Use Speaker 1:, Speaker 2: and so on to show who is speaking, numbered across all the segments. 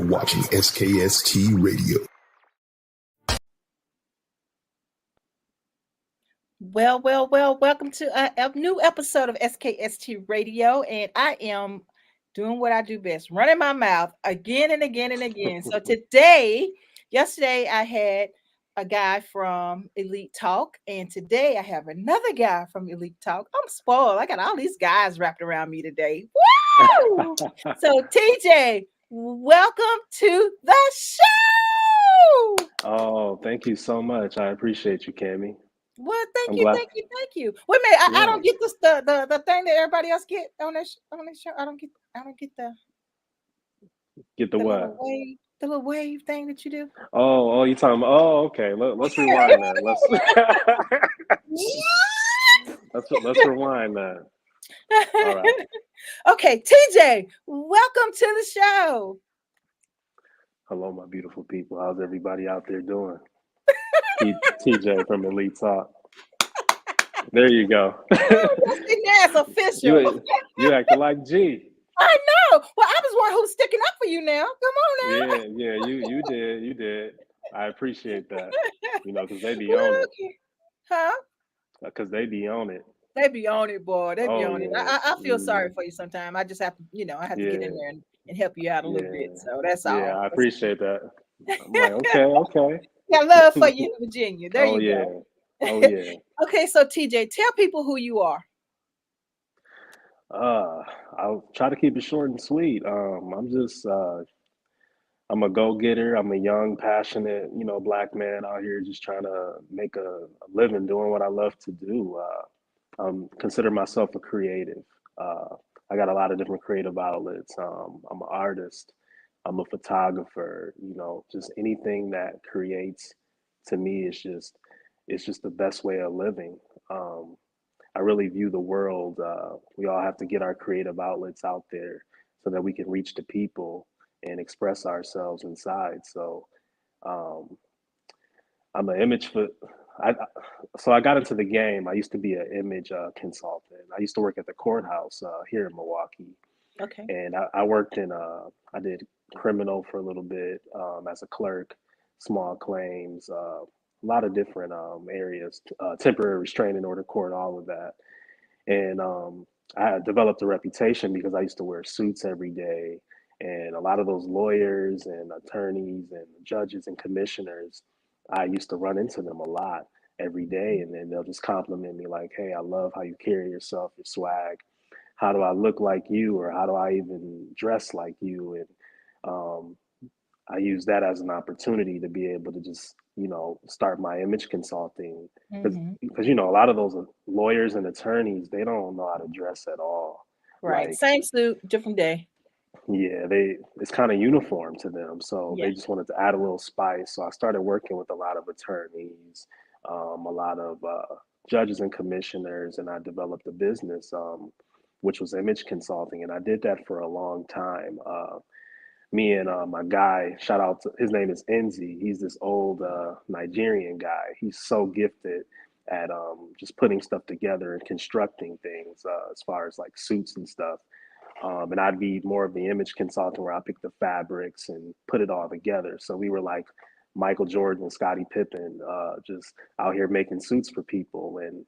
Speaker 1: watching SKST Radio.
Speaker 2: Welcome to a new episode of SKST Radio. And I am doing what I do best, running my mouth again and again and again. So yesterday, I had a guy from Elite Talk, and today I have another guy from Elite Talk. I'm spoiled. I got all these guys wrapped around me today. Woo! So, TJ, welcome to the show.
Speaker 3: Oh, thank you so much. I appreciate you, Cammie.
Speaker 2: Well,
Speaker 3: I'm glad.
Speaker 2: thank you. Wait a minute, I
Speaker 3: Yeah.
Speaker 2: don't get this the thing that everybody else get on this show. I don't get
Speaker 3: Get the what?
Speaker 2: the little wave thing that you do.
Speaker 3: You talking about? Oh, okay. Let's rewind that. Let's rewind that. All right.
Speaker 2: Okay, TJ, welcome to the show.
Speaker 3: Hello, my beautiful people. How's everybody out there doing? TJ from Elite Talk. There you go.
Speaker 2: That's official.
Speaker 3: You acting like G.
Speaker 2: I know. Well, I was one who's sticking up for you now. Come on now.
Speaker 3: Yeah. You did. I appreciate that. Because they be on it.
Speaker 2: Huh?
Speaker 3: Because they be on it.
Speaker 2: They be on it, boy. They be on it.
Speaker 3: Yeah.
Speaker 2: I feel sorry for you sometimes. I just have to, I have to get in there and help you out a little bit. So that's all.
Speaker 3: Yeah, I appreciate that. I'm like, okay.
Speaker 2: Got love for you in Virginia. There you
Speaker 3: go. Oh yeah.
Speaker 2: Okay, so TJ, tell people who you are.
Speaker 3: I'll try to keep it short and sweet. I'm a go-getter. I'm a young, passionate, Black man out here just trying to make a living doing what I love to do. Consider myself a creative. I got a lot of different creative outlets. I'm an artist. I'm a photographer. Just anything that creates to me is just the best way of living. I really view the world. We all have to get our creative outlets out there so that we can reach the people and express ourselves inside. So I'm an image for. I got into the game. I used to be an image consultant. I used to work at the courthouse here in Milwaukee.
Speaker 2: Okay.
Speaker 3: And I worked in. I did criminal for a little bit as a clerk, small claims, a lot of different areas, temporary restraining order court, all of that. And I had developed a reputation because I used to wear suits every day. And a lot of those lawyers and attorneys and judges and commissioners, I used to run into them a lot every day. And then they'll just compliment me like, hey, I love how you carry yourself, your swag. How do I look like you? Or how do I even dress like you? And I use that as an opportunity to be able to just, start my image consulting. Because, a lot of those lawyers and attorneys, they don't know how to dress at all.
Speaker 2: Right. Same suit, different day.
Speaker 3: Yeah, it's kind of uniform to them. So they just wanted to add a little spice. So I started working with a lot of attorneys, a lot of judges and commissioners, and I developed a business, which was image consulting. And I did that for a long time. Me and my guy, shout out to his name is Enzi. He's this old Nigerian guy. He's so gifted at just putting stuff together and constructing things as far as like suits and stuff. And I'd be more of the image consultant where I pick the fabrics and put it all together. So we were like Michael Jordan and Scottie Pippen, just out here making suits for people. And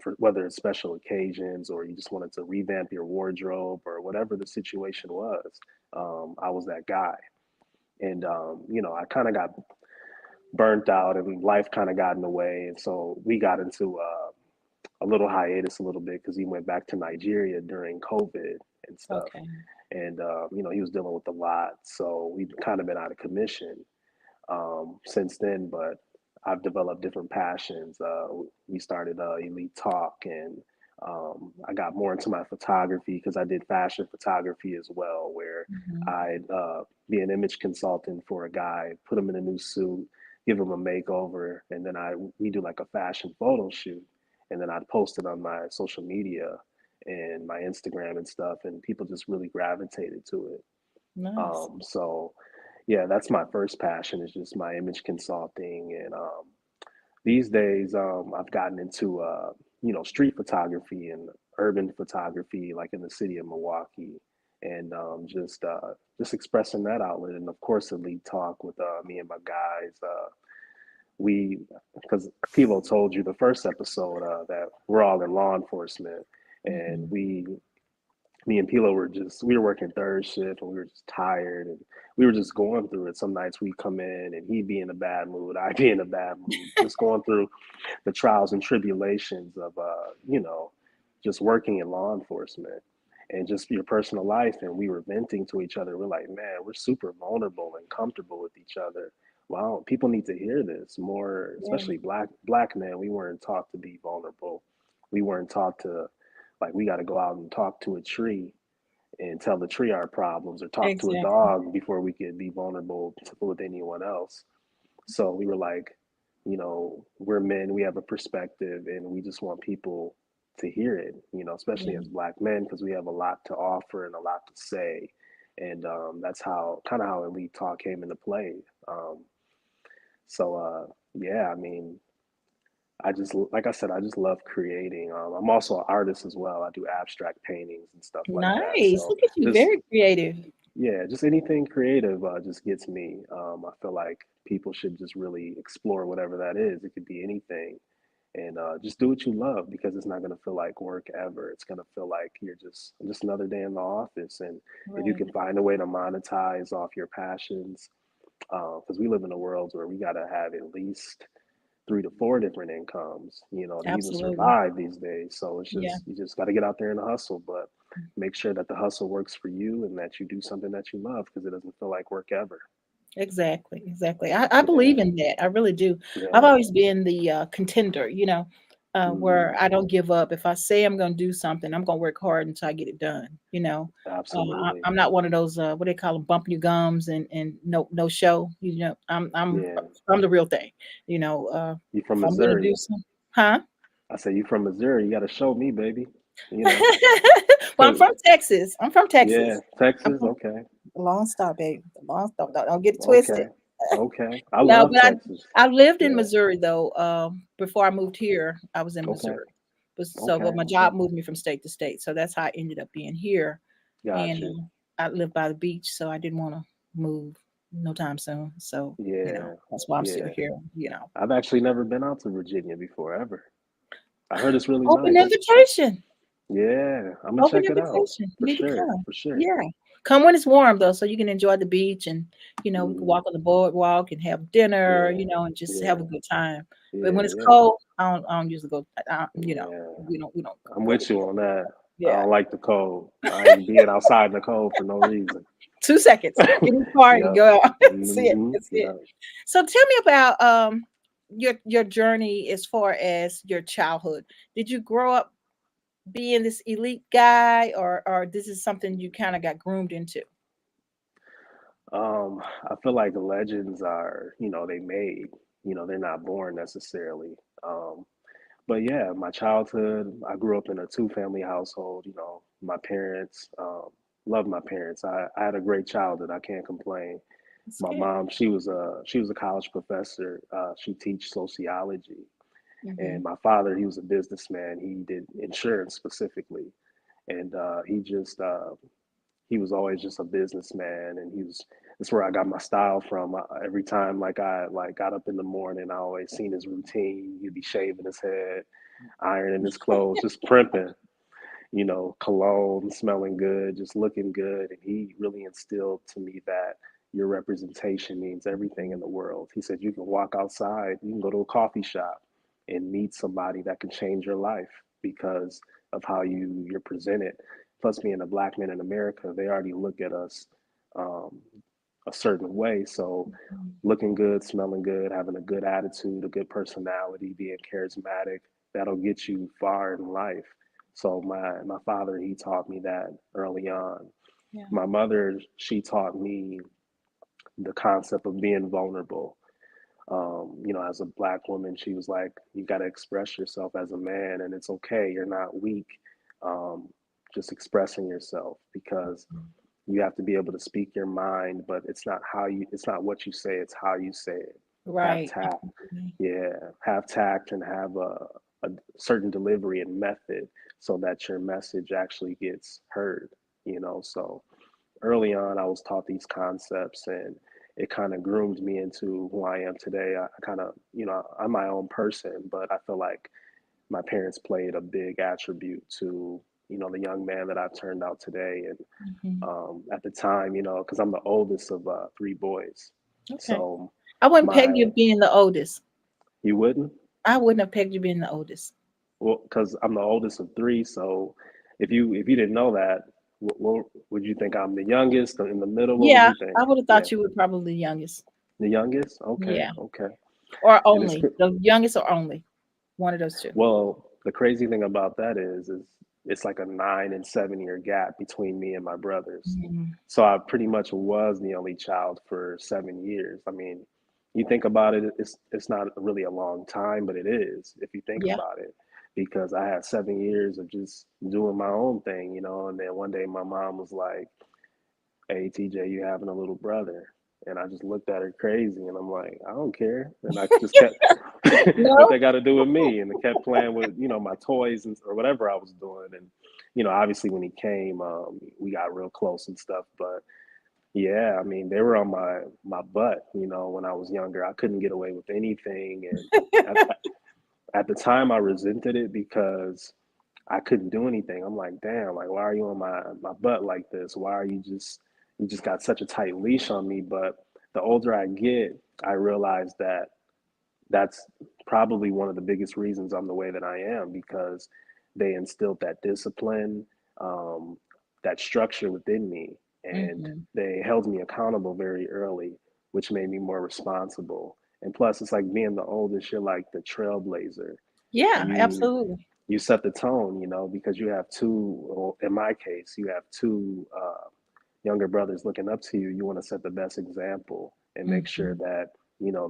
Speaker 3: for whether it's special occasions or you just wanted to revamp your wardrobe or whatever the situation was, I was that guy. And, I kind of got burnt out and life kind of got in the way. And so we got into a little hiatus a little bit because he went back to Nigeria during COVID and stuff.
Speaker 2: Okay.
Speaker 3: And, he was dealing with a lot. So we've kind of been out of commission since then, but I've developed different passions. We started Elite Talk, and I got more into my photography because I did fashion photography as well, where I'd be an image consultant for a guy, put him in a new suit, give him a makeover, and then we do like a fashion photo shoot, and then I'd post it on my social media and my Instagram and stuff, and people just really gravitated to it.
Speaker 2: Nice.
Speaker 3: So yeah, that's my first passion is just my image consulting. And these days, I've gotten into, street photography and urban photography, like in the city of Milwaukee. and just expressing that outlet. And of course, Elite Talk with me and my guys. We, because Kilo told you the first episode that we're all in law enforcement, and me and Pilo we were working third shift, and we were just tired, and we were just going through it. Some nights we come in and he'd be in a bad mood, I'd be in a bad mood, just going through the trials and tribulations of just working in law enforcement and just your personal life. And we were venting to each other. We're like, man, we're super vulnerable and comfortable with each other. Wow, people need to hear this more,
Speaker 2: Yeah.
Speaker 3: especially black men. We weren't taught to be vulnerable. We weren't taught to, like, we got to go out and talk to a tree and tell the tree our problems, or talk to a
Speaker 2: Exactly.
Speaker 3: dog before we could be vulnerable with anyone else. So we were like, we're men, we have a perspective, and we just want people to hear it, especially
Speaker 2: Yeah.
Speaker 3: as black men, because we have a lot to offer and a lot to say. And that's how Elite Talk came into play. Yeah, I mean, like I said, I just love creating. I'm also an artist as well. I do abstract paintings and stuff like that.
Speaker 2: Nice.
Speaker 3: So
Speaker 2: Look at you,
Speaker 3: just
Speaker 2: very creative.
Speaker 3: yeah, just anything creative just gets me. I feel like people should just really explore whatever that is. It could be anything, and just do what you love, because it's not going to feel like work ever. It's going to feel like you're just another day in the office. And if you
Speaker 2: Right.
Speaker 3: can find a way to monetize off your passions, because we live in a world where we got to have at least 3 to 4 different incomes, to even
Speaker 2: Absolutely.
Speaker 3: survive these days. So
Speaker 2: Yeah.
Speaker 3: you just got to get out there and hustle, but make sure that the hustle works for you and that you do something that you love, because it doesn't feel like work ever.
Speaker 2: Exactly, exactly. I believe
Speaker 3: Yeah,
Speaker 2: in that. I really do. I've
Speaker 3: yeah,
Speaker 2: always been the contender, where
Speaker 3: mm,
Speaker 2: I don't give up. If I say I'm going to do something, I'm going to work hard until I get it done.
Speaker 3: absolutely.
Speaker 2: I'm not one of those what they call them, bumping your gums and no show.
Speaker 3: Yeah,
Speaker 2: I'm the real thing.
Speaker 3: you from
Speaker 2: If I'm going to do
Speaker 3: Missouri?
Speaker 2: something, huh?
Speaker 3: I say you from Missouri. You got to show me, baby. You know,
Speaker 2: Well, I'm
Speaker 3: 'cause-
Speaker 2: from Texas. I'm from
Speaker 3: yeah,
Speaker 2: Texas. I'm
Speaker 3: Texas.
Speaker 2: from
Speaker 3: Okay,
Speaker 2: Long Star, baby. Long Star. Don't get it twisted.
Speaker 3: okay, okay. I
Speaker 2: No,
Speaker 3: love
Speaker 2: but
Speaker 3: Texas.
Speaker 2: I lived in
Speaker 3: Yeah.
Speaker 2: Missouri though. Before I moved here, I was in
Speaker 3: Okay.
Speaker 2: Missouri. But
Speaker 3: Okay.
Speaker 2: my
Speaker 3: Okay.
Speaker 2: job moved me from state to state, so that's how I ended up being here.
Speaker 3: Got
Speaker 2: And
Speaker 3: you.
Speaker 2: I live by the beach, so I didn't want to move no time soon. So
Speaker 3: Yeah.
Speaker 2: that's why I'm still
Speaker 3: Yeah.
Speaker 2: here.
Speaker 3: I've actually never been out to Virginia before ever. I heard it's really
Speaker 2: Open
Speaker 3: nice.
Speaker 2: invitation.
Speaker 3: Yeah, I'm gonna
Speaker 2: Open
Speaker 3: check it out
Speaker 2: invitation. You
Speaker 3: for
Speaker 2: need to
Speaker 3: sure.
Speaker 2: come.
Speaker 3: For sure.
Speaker 2: Yeah. Come when it's warm though, so you can enjoy the beach and we can
Speaker 3: Mm,
Speaker 2: walk on the boardwalk and have dinner,
Speaker 3: yeah.
Speaker 2: and just have a
Speaker 3: Yeah.
Speaker 2: good time. But when
Speaker 3: Yeah.
Speaker 2: it's
Speaker 3: Yeah.
Speaker 2: cold, I don't usually go.
Speaker 3: Yeah.
Speaker 2: We don't
Speaker 3: I'm
Speaker 2: go.
Speaker 3: with you on that. I
Speaker 2: Yeah.
Speaker 3: don't like the cold. I ain't being outside in the cold for no reason.
Speaker 2: 2 seconds. Get in the car and
Speaker 3: Yep.
Speaker 2: go out. See it.
Speaker 3: Mm-hmm.
Speaker 2: That's it.
Speaker 3: Yep.
Speaker 2: So tell me about your journey as far as your childhood. Did you grow up being this elite guy, or this is something you kind of got groomed into?
Speaker 3: I feel like legends are, they made, they're not born necessarily. Um, but yeah, my childhood, I grew up in a two-family household. My parents, loved my parents. I had a great childhood. I can't complain.
Speaker 2: That's
Speaker 3: My
Speaker 2: good.
Speaker 3: mom, she was a college professor. She teach sociology,
Speaker 2: Hmm.
Speaker 3: and my father, he was a businessman. He did insurance specifically, and he was always just a businessman, and that's where I got my style from. Every time like I like got up in the morning, I always seen his routine. He'd be shaving his head, ironing his clothes, just primping, cologne, smelling good, just looking good. And he really instilled to me that your representation means everything in the world. He said you can walk outside, you can go to a coffee shop and meet somebody that can change your life because of how you're presented. Plus, being a black man in America, they already look at us um, a certain way. So, looking good, smelling good, having a good attitude, a good personality, being charismatic, that'll get you far in life. So my father, he taught me that early on.
Speaker 2: Yeah.
Speaker 3: My mother, she taught me the concept of being vulnerable. As a black woman, she was like, you got to express yourself as a man, and it's okay. You're not weak. Um, just expressing yourself, because you have to be able to speak your mind, but it's not what you say, it's how you say it. Have
Speaker 2: Right.
Speaker 3: tact.
Speaker 2: Absolutely.
Speaker 3: Yeah, have tact and have a certain delivery and method so that your message actually gets heard. So early on, I was taught these concepts, and it kind of groomed me into who I am today. I kind of, I'm my own person, but I feel like my parents played a big attribute to, the young man that I've turned out today. And
Speaker 2: Mhm.
Speaker 3: at the time, because I'm the oldest of three boys.
Speaker 2: Okay.
Speaker 3: So
Speaker 2: I wouldn't peg
Speaker 3: my,
Speaker 2: you being the oldest.
Speaker 3: you wouldn't?
Speaker 2: I wouldn't have pegged you being the oldest.
Speaker 3: Well, because I'm the oldest of three. So if you didn't know that, what would you think? I'm the youngest or in the middle? What would
Speaker 2: Yeah,
Speaker 3: you think?
Speaker 2: I would have
Speaker 3: Yeah,
Speaker 2: thought you were probably the youngest.
Speaker 3: the youngest. Okay,
Speaker 2: Yeah.
Speaker 3: okay.
Speaker 2: Or
Speaker 3: And it's
Speaker 2: only. The youngest or only. One of those two.
Speaker 3: well, the crazy thing about that is it's like a 9 and 7 year gap between me and my brothers.
Speaker 2: Mhm.
Speaker 3: So I pretty much was the only child for 7 years. I mean, you think about it, it's not really a long time, but it is if you think
Speaker 2: Yeah.
Speaker 3: about it, because I had 7 years of just doing my own thing, and then one day my mom was like, "Hey, TJ, you having a little brother?" And I just looked at her crazy, and I'm like, "I don't care." And I just kept, what
Speaker 2: No?
Speaker 3: they got to do with me, and I kept playing with, my toys and or whatever I was doing. And obviously when he came, we got real close and stuff. But yeah, I mean, they were on my butt, when I was younger. I couldn't get away with anything, and at the time I resented it because I couldn't do anything. I'm like, damn, like why are you on my butt like this? Why are you just got such a tight leash on me? But the older I get, I realize that that's probably one of the biggest reasons I'm the way that I am, because they instilled that discipline, um, that structure within me, and
Speaker 2: Mhm.
Speaker 3: they held me accountable very early, which made me more responsible. And plus, it's like being the oldest, you're like the trailblazer.
Speaker 2: Yeah,
Speaker 3: You
Speaker 2: absolutely.
Speaker 3: you set the tone, because you have two, well, in my case, you have two younger brothers looking up to you. You want to set the best example and make sure
Speaker 2: Mhm.
Speaker 3: that,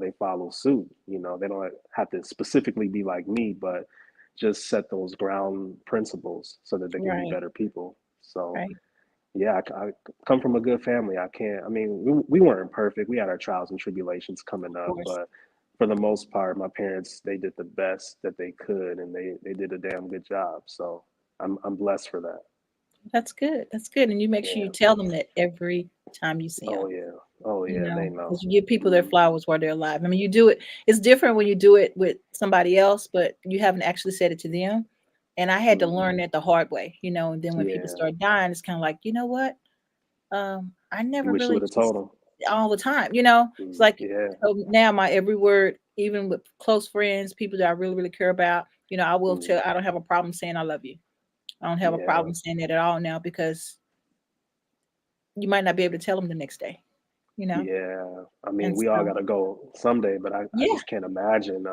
Speaker 3: they follow suit. They don't have to specifically be like me, but just set those ground principles so that they can be
Speaker 2: Right.
Speaker 3: better people. So,
Speaker 2: Right.
Speaker 3: yeah, I come from a good family. I mean, we weren't perfect. We had our trials and tribulations coming
Speaker 2: Of
Speaker 3: up,
Speaker 2: course.
Speaker 3: but for the most part, my parents, they did the best that they could, and they did a damn good job. So I'm blessed for that.
Speaker 2: That's good. That's good. And you make sure you
Speaker 3: Yeah.
Speaker 2: tell them that every time you see them.
Speaker 3: Oh yeah. Oh yeah. They
Speaker 2: Because
Speaker 3: know.
Speaker 2: you give people their
Speaker 3: Hmm.
Speaker 2: flowers while they're alive. I mean, you do it. It's different when you do it with somebody else, but you haven't actually said it to them. And I had to
Speaker 3: Hmm.
Speaker 2: learn that the hard way, And then when people
Speaker 3: Yeah.
Speaker 2: start dying, it's kind of like, you know what? I
Speaker 3: You
Speaker 2: never
Speaker 3: wish you
Speaker 2: really
Speaker 3: would have told
Speaker 2: just
Speaker 3: them.
Speaker 2: all the time, It's
Speaker 3: Mm,
Speaker 2: like
Speaker 3: yeah.
Speaker 2: so now my every word, even with close friends, people that I really, really care about, I will
Speaker 3: Mm,
Speaker 2: tell. I don't have a problem saying I love you. I don't have a
Speaker 3: yeah.
Speaker 2: problem saying that at all now because you might not be able to tell them the next day, you know.
Speaker 3: Yeah. I mean,
Speaker 2: And
Speaker 3: we all
Speaker 2: so,
Speaker 3: got to go someday, but I
Speaker 2: yeah,
Speaker 3: just can't imagine.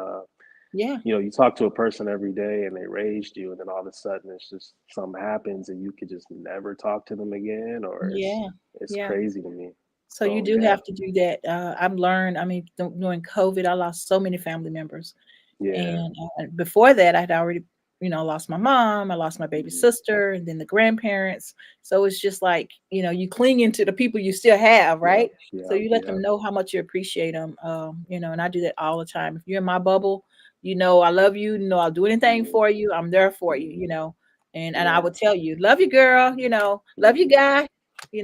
Speaker 2: yeah,
Speaker 3: You talk to a person every day and they raised you, and then all of a sudden it's just something happens and you could just never talk to them again, or it's
Speaker 2: yeah,
Speaker 3: it's
Speaker 2: yeah.
Speaker 3: crazy to me.
Speaker 2: So you
Speaker 3: So
Speaker 2: do
Speaker 3: yeah.
Speaker 2: have to do that. I've learned. I mean, during COVID, I lost so many family members.
Speaker 3: Yeah.
Speaker 2: And before that, I had already, lost my mom, I lost my baby
Speaker 3: Mm,
Speaker 2: sister, and then the grandparents. So it's just like, you cling into the people you still have,
Speaker 3: yeah.
Speaker 2: right? So
Speaker 3: Yeah.
Speaker 2: you let
Speaker 3: Yeah.
Speaker 2: them know how much you appreciate them, and I do that all the time. If you're in my bubble, I love you, I'll do anything
Speaker 3: Mm,
Speaker 2: for you. I'm there for you,
Speaker 3: mm,
Speaker 2: and I
Speaker 3: yeah.
Speaker 2: would tell you, love you, girl, love you,
Speaker 3: Mm,
Speaker 2: guy.
Speaker 3: yeah.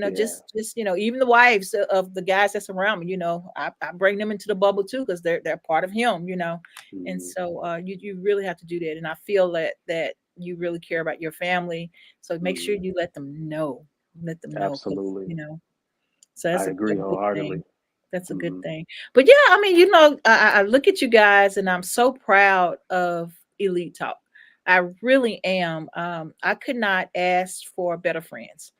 Speaker 2: Even the wives of the guys that's around me, I bring them into the bubble too because they're part of him. And
Speaker 3: Mm,
Speaker 2: so you really have to do that. And I feel that you really care about your family. So make sure
Speaker 3: mm,
Speaker 2: you let them know. Let them know because
Speaker 3: absolutely.
Speaker 2: so that's
Speaker 3: I
Speaker 2: a
Speaker 3: agree
Speaker 2: good thing.
Speaker 3: wholeheartedly.
Speaker 2: That's a good
Speaker 3: Mm,
Speaker 2: thing. But yeah, I mean, I look at you guys and I'm so proud of Elite Talk. I really am. I could not ask for better friends.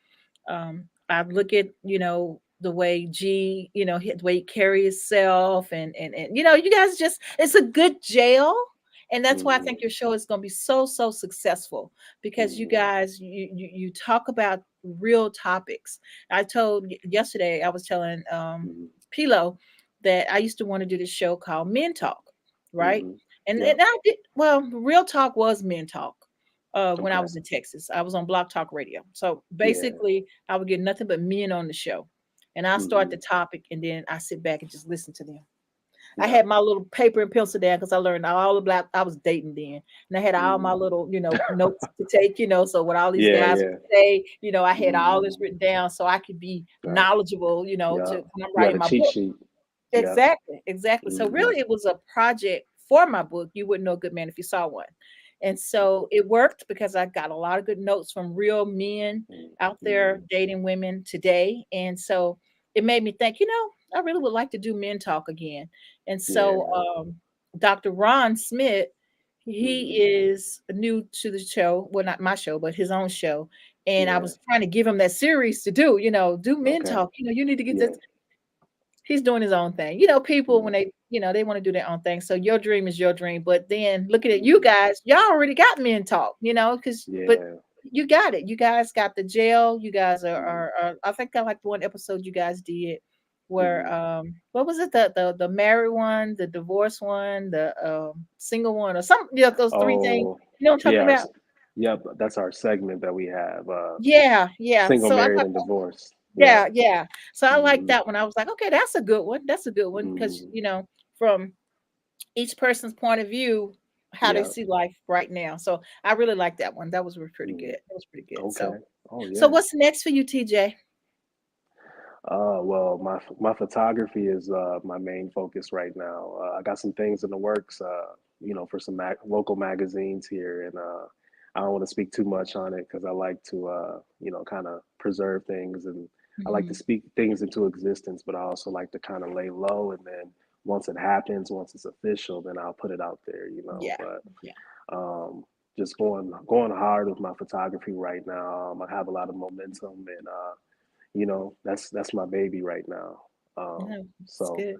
Speaker 2: I look at the way the way he carries himself, and you guys it's a good jail, and that's why I
Speaker 3: mm,
Speaker 2: think your show is going to be so successful because you
Speaker 3: mm,
Speaker 2: guys you talk about real topics. I told yesterday I was telling
Speaker 3: mm,
Speaker 2: Pilo that I used to want to do this show called Men Talk, right?
Speaker 3: mm.
Speaker 2: And
Speaker 3: Yep.
Speaker 2: I did well. Real Talk was Men Talk when I
Speaker 3: Okay.
Speaker 2: was in Texas. I was on Block Talk Radio. So
Speaker 3: Yeah.
Speaker 2: basically, I would get nothing but men on the show. And I start the
Speaker 3: Mm,
Speaker 2: topic and then I sit back and just listen to them. I
Speaker 3: Yeah.
Speaker 2: had my little paper and pencil down because I learned all about. I was dating then, and I had all my
Speaker 3: Mm.
Speaker 2: little, notes to take. So what all these
Speaker 3: Yeah,
Speaker 2: guys
Speaker 3: yeah.
Speaker 2: would say, I had all
Speaker 3: Mm.
Speaker 2: this written down so I could be
Speaker 3: Right.
Speaker 2: knowledgeable.
Speaker 3: Yeah.
Speaker 2: To when I'm
Speaker 3: You had
Speaker 2: writing
Speaker 3: a
Speaker 2: my
Speaker 3: cheat
Speaker 2: book.
Speaker 3: sheet. Yep.
Speaker 2: Exactly, exactly. So
Speaker 3: Hmm.
Speaker 2: really, it was a project for my book. You wouldn't know a good man if you saw one. And so it worked because I got a lot of good notes from real men out there
Speaker 3: Mm.
Speaker 2: dating women today. And so it made me think, I really would like to do men talk again. And so
Speaker 3: Yeah.
Speaker 2: Dr. Ron Smith, he
Speaker 3: Hmm.
Speaker 2: is new to the show. Well, not my show, but his own show. And I
Speaker 3: Yeah.
Speaker 2: was trying to give him that series to do, do men
Speaker 3: Okay.
Speaker 2: talk. You need to get
Speaker 3: Yeah.
Speaker 2: this. He's doing his own thing. People when
Speaker 3: Yeah.
Speaker 2: they want to do their own thing. So your dream is your dream. But then looking at you
Speaker 3: Hmm.
Speaker 2: guys, y'all already got men talk, because but
Speaker 3: Yeah.
Speaker 2: you got it. You guys got the jail. You guys
Speaker 3: Hmm.
Speaker 2: are I think I like the one episode you guys did where
Speaker 3: Hmm.
Speaker 2: what was it? The married one, the divorced one, the single one, or something, those three things.
Speaker 3: Oh,
Speaker 2: You know what I'm
Speaker 3: yeah.
Speaker 2: talking about?
Speaker 3: Yep. That's our segment that we have.
Speaker 2: Yeah, yeah.
Speaker 3: Single,
Speaker 2: So I
Speaker 3: married,
Speaker 2: thought
Speaker 3: and divorced. Yep.
Speaker 2: yeah, yeah. So I like
Speaker 3: Hmm.
Speaker 2: that one. I was like, okay, that's a good one. That's a good one because
Speaker 3: Hmm.
Speaker 2: from each person's point of view, how they
Speaker 3: Yep.
Speaker 2: see life right now. So I really like that one. That was pretty good.
Speaker 3: Hmm.
Speaker 2: That was pretty good.
Speaker 3: Okay.
Speaker 2: So,
Speaker 3: Oh
Speaker 2: so
Speaker 3: yeah.
Speaker 2: what's next for you, TJ?
Speaker 3: Well, my photography is my main focus right now. I got some things in the works, for some local magazines here, and I don't want to speak too much on it because I like to, kind of preserve things, and I like to
Speaker 2: Mhm.
Speaker 3: speak things into existence, but I also like to kind of lay low, and then once it happens, once it's official, then I'll put it out there.
Speaker 2: Yeah,
Speaker 3: But
Speaker 2: yeah,
Speaker 3: um, just going hard with my photography right now. I have a lot of momentum, and that's my baby right now. um,
Speaker 2: no, it's
Speaker 3: so
Speaker 2: good.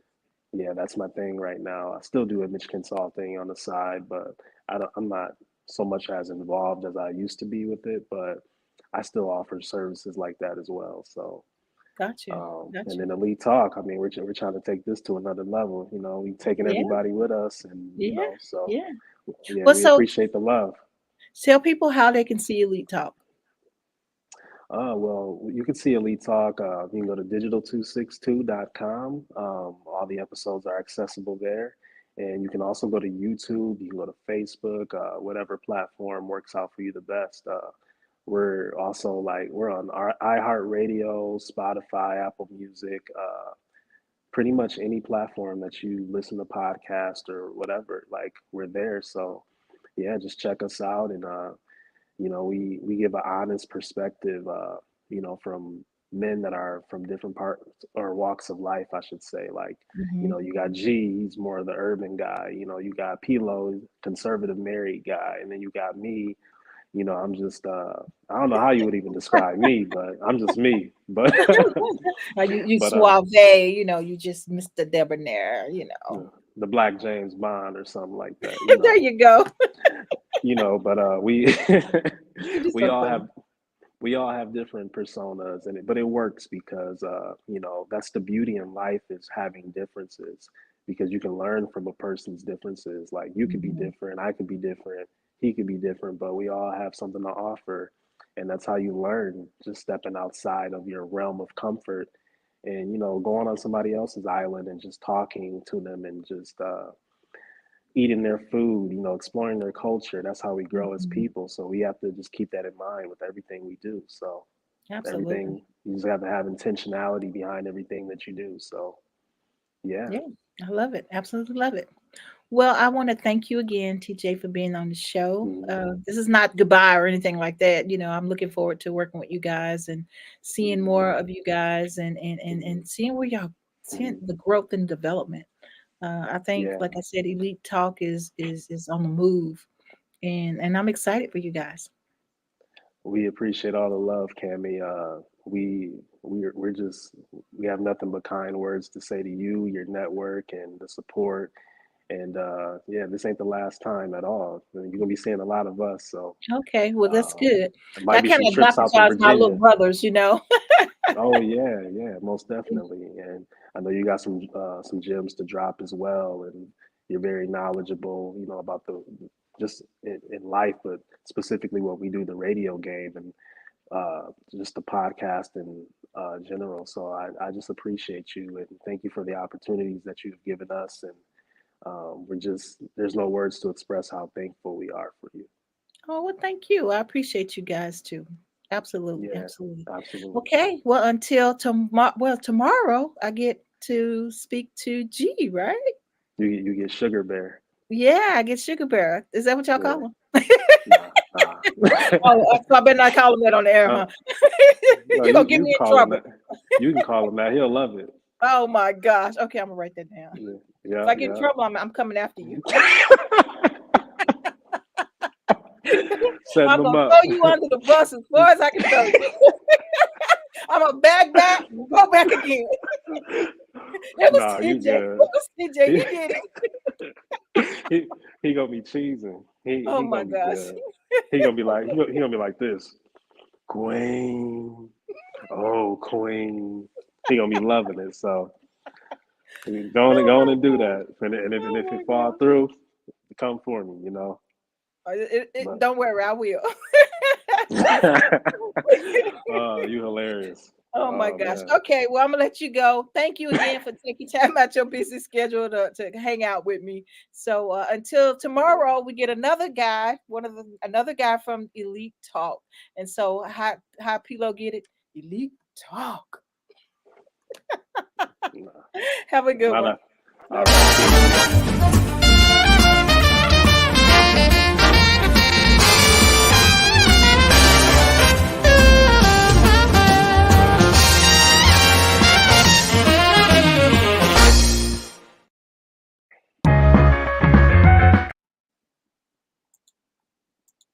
Speaker 3: yeah, that's my thing right now. I still do image consulting on the side, but I'm not so much as involved as I used to be with it, but I still offer services like that as well. So
Speaker 2: Got you, got
Speaker 3: and
Speaker 2: you.
Speaker 3: then Elite Talk, I mean, we're trying to take this to another level. We taking
Speaker 2: Yeah,
Speaker 3: everybody with us, and
Speaker 2: yeah,
Speaker 3: so
Speaker 2: yeah.
Speaker 3: yeah,
Speaker 2: Well,
Speaker 3: we
Speaker 2: so
Speaker 3: appreciate the love.
Speaker 2: tell people how they can see Elite Talk.
Speaker 3: Well, you can see Elite Talk. You can go to digital262.com. All the episodes are accessible there. And you can also go to YouTube. You can go to Facebook, whatever platform works out for you the best. We're also we're on our iHeartRadio, Spotify, Apple Music, pretty much any platform that you listen to podcast or whatever. Like we're there. So yeah, just check us out, and we give an honest perspective, from men that are from different parts or walks of life, I should say. Like,
Speaker 2: Hmm.
Speaker 3: you got G, he's more of the urban guy. You got Pilo, conservative married guy, and then you got me. I'm just I don't know how you would even describe me, but I'm just me. But
Speaker 2: You
Speaker 3: but
Speaker 2: suave, you just Mr. Debonair,
Speaker 3: the Black James Bond or something like that.
Speaker 2: There you go.
Speaker 3: But we
Speaker 2: You're
Speaker 3: we
Speaker 2: so
Speaker 3: all
Speaker 2: funny.
Speaker 3: have we all have different personas, but it works because that's the beauty in life, is having differences, because you can learn from a person's differences. Like, you could be
Speaker 2: Mhm.
Speaker 3: different, I could be different, he could be different, but we all have something to offer. And that's how you learn, just stepping outside of your realm of comfort, and going on somebody else's island and just talking to them, and just eating their food, exploring their culture. That's how we grow as
Speaker 2: Mhm.
Speaker 3: people. So we have to just keep that in mind with everything we do. So
Speaker 2: Absolutely.
Speaker 3: everything, you just have to have intentionality behind everything that you do. So yeah.
Speaker 2: Yeah, I love it. Absolutely love it. Well, I want to thank you again, TJ, for being on the show.
Speaker 3: Mm-hmm.
Speaker 2: This is not goodbye or anything like that. I'm looking forward to working with you guys and seeing more
Speaker 3: Mm-hmm.
Speaker 2: of you guys and seeing where y'all seeing
Speaker 3: Mm-hmm.
Speaker 2: the growth and development. I think,
Speaker 3: Yeah,
Speaker 2: like I said, Elite Talk is on the move, and I'm excited for you guys.
Speaker 3: we appreciate all the love, Cami. We're just, we have nothing but kind words to say to you, your network, and the support. And yeah, this ain't the last time at all. You're gonna be seeing a lot of us. So
Speaker 2: Okay, well that's
Speaker 3: um,
Speaker 2: good.
Speaker 3: it might
Speaker 2: I
Speaker 3: be
Speaker 2: kind
Speaker 3: some
Speaker 2: of
Speaker 3: trips
Speaker 2: adopt
Speaker 3: out to
Speaker 2: y'all as my little
Speaker 3: Virginia.
Speaker 2: brothers.
Speaker 3: Oh yeah, yeah, most definitely. And I know you got some gems to drop as well, and you're very knowledgeable, about the just in life, but specifically what we do, the radio game, and just the podcast in general. So I just appreciate you, and thank you for the opportunities that you've given us, and There's no words to express how thankful we are for you.
Speaker 2: Oh, well, thank you. I appreciate you guys too. Absolutely,
Speaker 3: Yeah,
Speaker 2: absolutely.
Speaker 3: absolutely.
Speaker 2: Okay, well, until tomorrow. Well, tomorrow I get to speak to G, right?
Speaker 3: You get Sugar Bear.
Speaker 2: Yeah, I get Sugar Bear. Is that what y'all
Speaker 3: Yeah,
Speaker 2: call him?
Speaker 3: nah, nah.
Speaker 2: Oh, so I better not call him that on the air,
Speaker 3: uh,
Speaker 2: huh?
Speaker 3: no,
Speaker 2: You're gonna get me in
Speaker 3: call him
Speaker 2: trouble.
Speaker 3: that. You can call him that. He'll love it.
Speaker 2: Oh my gosh. Okay, I'm gonna write that down. If
Speaker 3: Yeah,
Speaker 2: I get in
Speaker 3: yeah.
Speaker 2: trouble, I'm coming after you.
Speaker 3: Setting
Speaker 2: I'm
Speaker 3: them
Speaker 2: gonna
Speaker 3: up.
Speaker 2: throw you under the bus as far as I can throw you. I'm gonna back, go back again. It was
Speaker 3: Nah, you
Speaker 2: TJ. It
Speaker 3: good.
Speaker 2: was TJ. He did it.
Speaker 3: He gonna be cheesing.
Speaker 2: Oh
Speaker 3: He
Speaker 2: my
Speaker 3: gonna be
Speaker 2: gosh.
Speaker 3: good. He gonna be like he gonna be like this. Queen. Oh, Queen. He gonna be loving it. So go on
Speaker 2: Oh
Speaker 3: and do that. And if
Speaker 2: my
Speaker 3: it fall
Speaker 2: gosh.
Speaker 3: through, come for me, you know. But
Speaker 2: Don't worry, I will.
Speaker 3: you hilarious.
Speaker 2: Oh my
Speaker 3: Oh
Speaker 2: gosh.
Speaker 3: man.
Speaker 2: Okay, well, I'm gonna let you go. Thank you again for taking time out your busy schedule to hang out with me. So until tomorrow, we get another guy, another guy from Elite Talk. And so how Pilo get it? Elite Talk.
Speaker 3: Nah,
Speaker 2: Have a good
Speaker 3: not
Speaker 2: one.
Speaker 3: a,
Speaker 2: All
Speaker 3: all right.
Speaker 2: right.